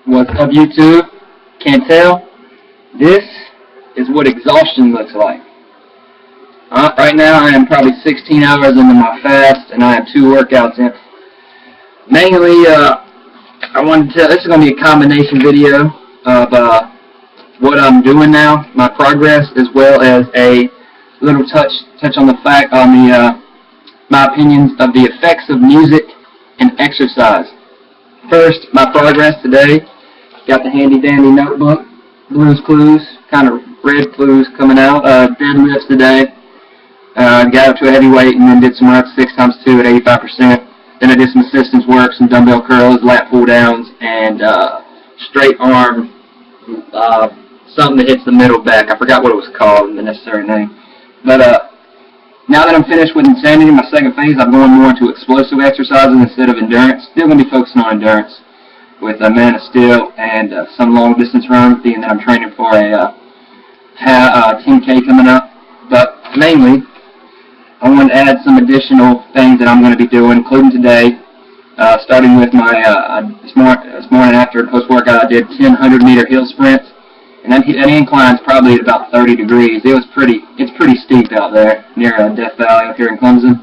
What's up, YouTube? Can't tell? This is what exhaustion looks like. Right now I am probably 16 hours into my fast, and I have 2 workouts in. Mainly, I wanted to tell, this is going to be a combination video of what I'm doing now, my progress, as well as a little touch on the fact, on the my opinions of the effects of music and exercise. First, my progress today. Got the handy dandy notebook, Blues Clues, kind of red clues coming out. Deadlifts today. Got up to a heavy weight and then did some reps 6x2 at 85%. Then I did some assistance work, some dumbbell curls, lat pull downs, and straight arm, something that hits the middle back. I forgot what it was called, the necessary name. But now that I'm finished with insanity, my second phase, I'm going more into explosive exercises instead of endurance. Still going to be focusing on endurance with a Man of Steel and some long distance runs, being that I'm training for a 10K coming up. But mainly, I want to add some additional things that I'm going to be doing, including today, starting with my, this morning after post-workout, I did 10 100-meter hill sprints, and that incline's probably at about 30 degrees. It's pretty steep out there near Death Valley up here in Clemson.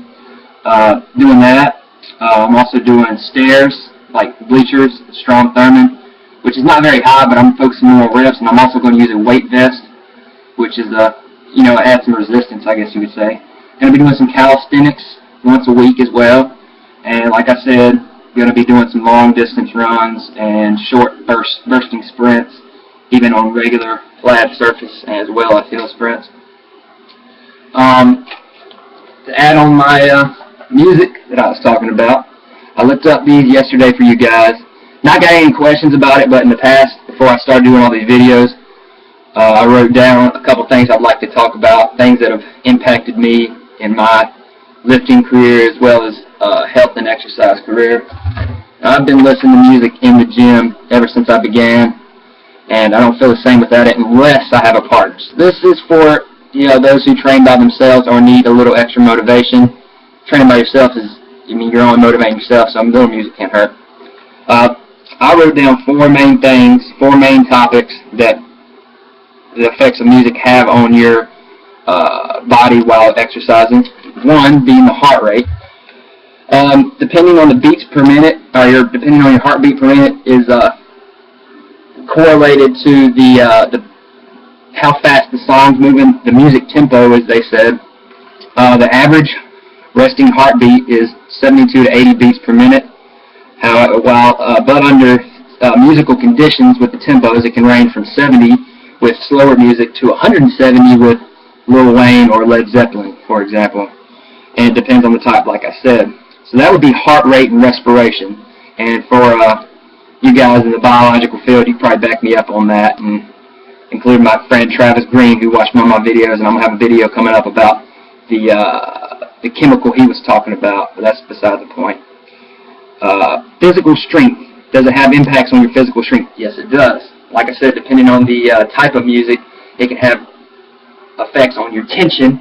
Doing that. I'm also doing stairs, like bleachers, strong Thurman, which is not very high, but I'm focusing more on reps, and I'm also going to use a weight vest, which is, add some resistance, I guess you would say. Going to be doing some calisthenics once a week as well, and like I said, going to be doing some long distance runs and short bursting sprints, even on regular flat surface as well as hill sprints. To add on my music that I was talking about, I looked up these yesterday for you guys. Not got any questions about it, but in the past, before I started doing all these videos, I wrote down a couple things I'd like to talk about, things that have impacted me in my lifting career as well as health and exercise career. I've been listening to music in the gym ever since I began, and I don't feel the same without it unless I have a partner. So this is for those who train by themselves or need a little extra motivation. Training by yourself is, you're only motivating yourself, so a little music can't hurt. I wrote down 4 main things, 4 main topics that the effects of music have on your body while exercising. One being the heart rate. Depending on the beats per minute, or depending on your heartbeat per minute, is correlated to the how fast the song's moving, the music tempo, as they said. The average resting heartbeat is 72 to 80 beats per minute. But under musical conditions with the tempos, it can range from 70 with slower music to 170 with Lil Wayne or Led Zeppelin, for example. And it depends on the type, like I said. So that would be heart rate and respiration. And for you guys in the biological field, you probably back me up on that, and include my friend Travis Green, who watched one of my videos, and I'm going to have a video coming up about the chemical he was talking about, but that's beside the point. Physical strength. Does it have impacts on your physical strength? Yes, it does. Like I said, depending on the type of music, it can have effects on your tension,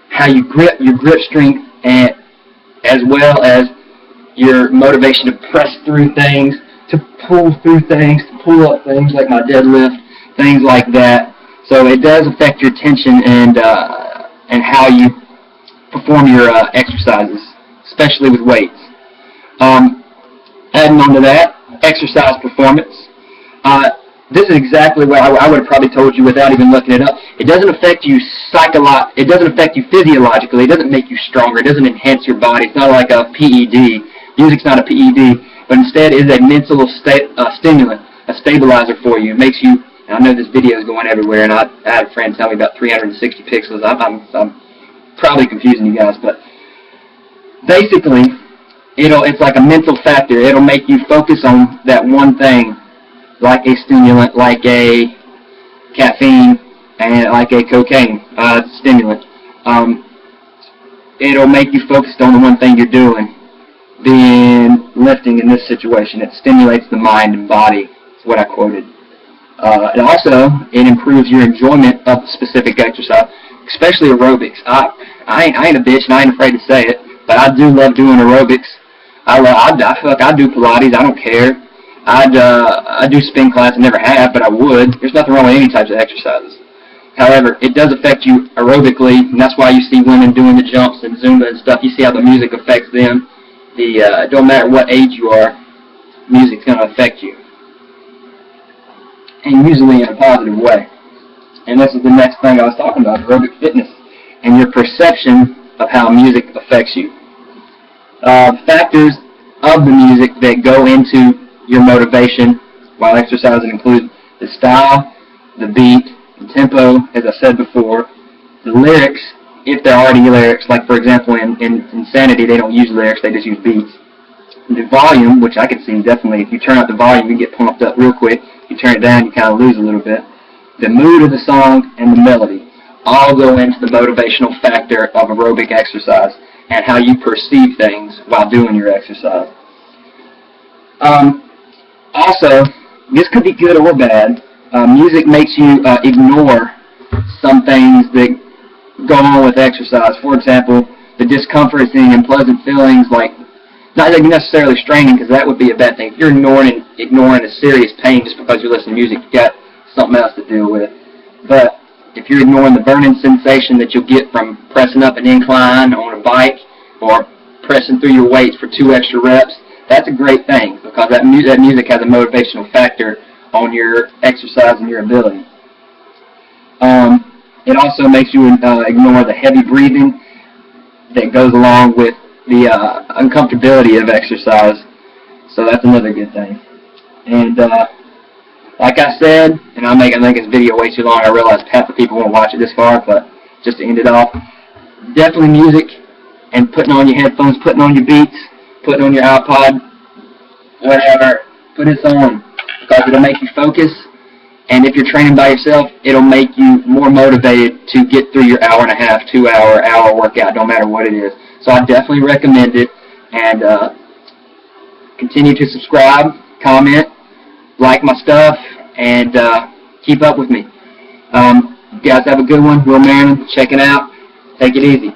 how you grip, your grip strength, and as well as your motivation to press through things, to pull through things, to pull up things like my deadlift, things like that. So it does affect your tension and how you perform your exercises, especially with weights. Adding on to that, exercise performance. This is exactly what I would have probably told you without even looking it up. It doesn't affect you it doesn't affect you physiologically. It doesn't make you stronger. It doesn't enhance your body. It's not like a PED. Music's not a PED, but instead is a mental stimulant, a stabilizer for you. It makes you, and I know this video is going everywhere, and I had a friend tell me about 360 pixels. I'm probably confusing you guys, but basically, it's like a mental factor. It'll make you focus on that one thing, like a stimulant, like a caffeine, and like a cocaine stimulant. It'll make you focused on the one thing you're doing, being lifting in this situation. It stimulates the mind and body, is what I quoted. And also, it improves your enjoyment of the specific exercise, especially aerobics. I ain't a bitch, and I ain't afraid to say it, but I do love doing aerobics. I do Pilates. I don't care. I do spin class. I never have, but I would. There's nothing wrong with any types of exercises. However, it does affect you aerobically, and that's why you see women doing the jumps and Zumba and stuff. You see how the music affects them. It don't matter what age you are, music's going to affect you, and usually in a positive way. And this is the next thing I was talking about, aerobic fitness, and your perception of how music affects you. Factors of the music that go into your motivation while exercising include the style, the beat, the tempo, as I said before, the lyrics, if there are already lyrics, like for example in Insanity they don't use lyrics, they just use beats. The volume, which I could see definitely, if you turn up the volume you get pumped up real quick, if you turn it down you kind of lose a little bit. The mood of the song and the melody all go into the motivational factor of aerobic exercise and how you perceive things while doing your exercise. Also, this could be good or bad. Music makes you ignore some things that go on with exercise. For example, the discomforting and pleasant feelings, like not necessarily straining, because that would be a bad thing. If you're ignoring a serious pain just because you're listening to music, you got something else to deal with. But if you're ignoring the burning sensation that you'll get from pressing up an incline on a bike or pressing through your weights for 2 extra reps, that's a great thing, because that music has a motivational factor on your exercise and your ability. It also makes you ignore the heavy breathing that goes along with the uncomfortability of exercise. So that's another good thing. And like I said, and I'm making this video way too long, I realize half the people won't watch it this far, but just to end it off, definitely music and putting on your headphones, putting on your beats, putting on your iPod, whatever, put this on, because it'll make you focus, and if you're training by yourself, it'll make you more motivated to get through your hour and a half, 2 hour workout, no matter what it is. So I definitely recommend it, and continue to subscribe, comment, like my stuff, and keep up with me. You guys have a good one. Will Merriman, check it out. Take it easy.